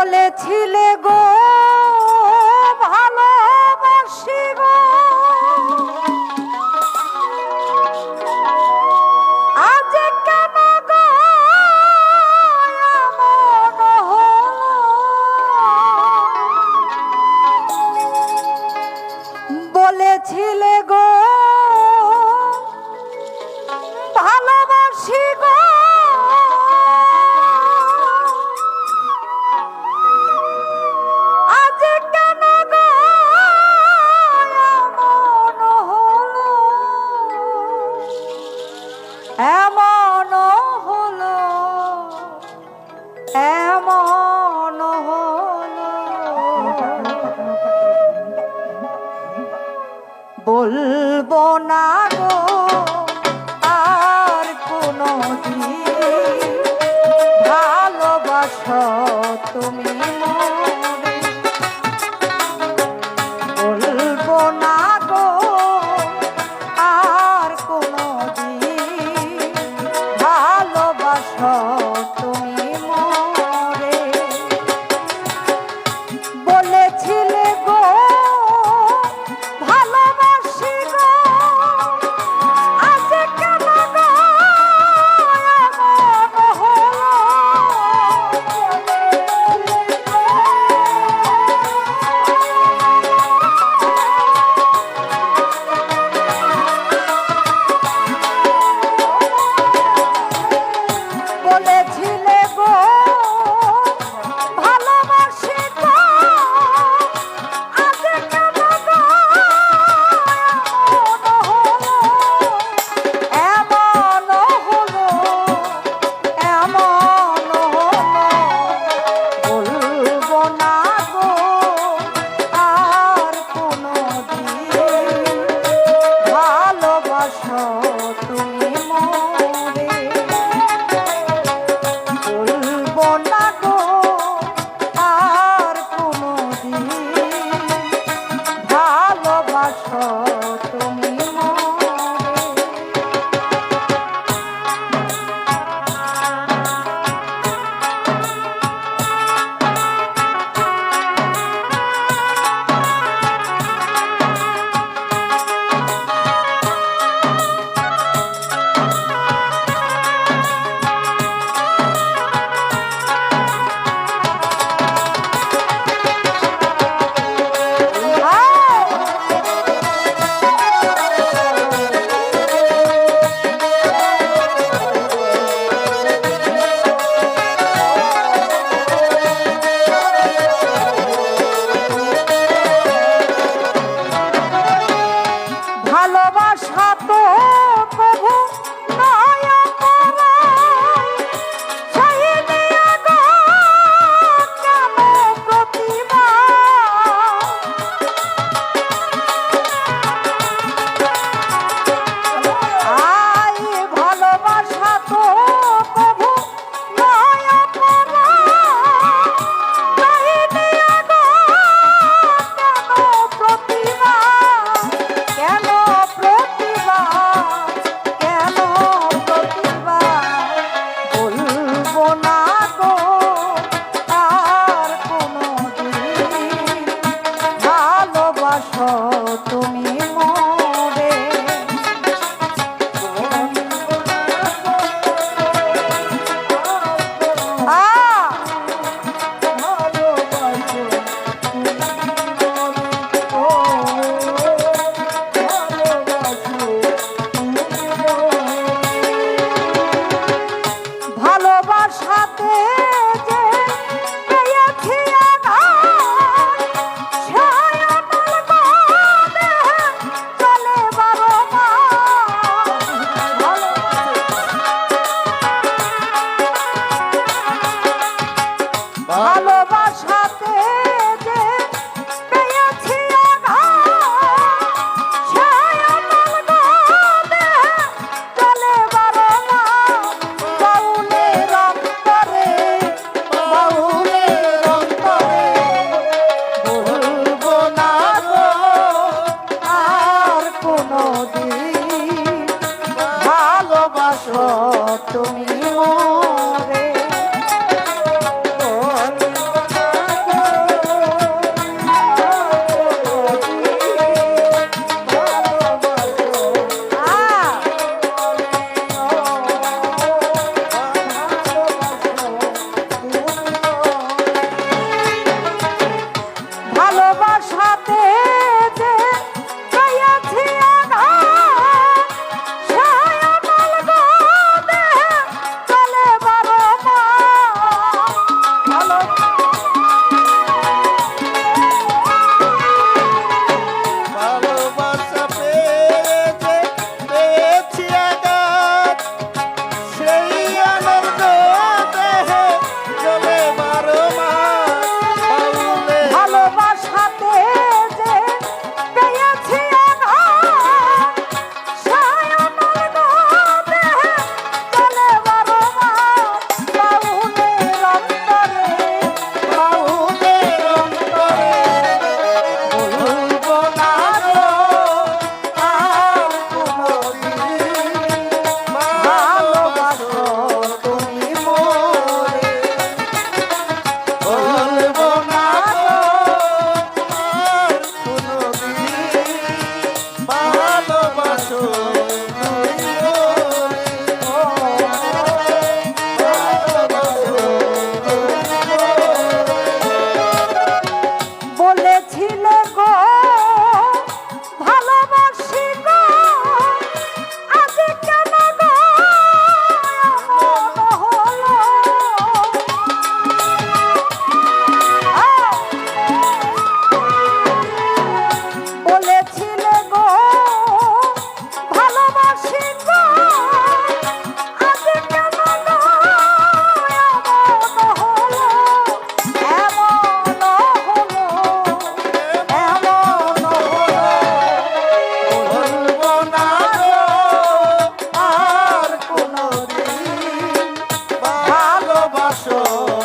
বলেছিলে গো ভালোবাসি গো, আজ কেন গো এমন হলো? বলেছিলে গো ভালোবাসি গো, এমন হলো, এমন হলো। বলবো না গো আর কোনো দিন ভালোবাসো তুমি মনে, বলবো না গো আর কোনো দিন ভালোবাসো তুমি মরে। বলেছিলে গো ভালোবাসি গো, আজ কেন গো এমন হলো? বলেছিলে গো ভালোবাসি গো, আজ কেন গো এমন হলো, এমন হলো। বলবো না গো আর কোনো দিন ভালোবাসো তুমি মরে, বলবো না গো আর কোনো দিন ভালোবাসো তুমি মরে। ভালোবাসা তো প্রভু নয় পরায়, সেই নিয়ে গো কেন প্রতিভা? আই ভালোবাসা তো প্রভু নয় পরায়, সেই নিয়ে গো কেন প্রতিভা? কেন প্রতিভা, কেন প্রতিভা? বলবো না গো আর কোনো দিন ভালোবাসো তুমি মরে। ভালোবাসাতে যে পেয়েছি আঘাত, সেই অনল বাঁধে চলে বারো মাস। ভালোবাসাতে যে পেয়েছি আঘাত, সেই অনল বাঁধে চলে বারো মাস। বাউলের অন্তরে, বাউলের অন্তরে, বলবো না গো আর কোনো দিন ভালোবাসো তুমি মরে। বলবো না বাসো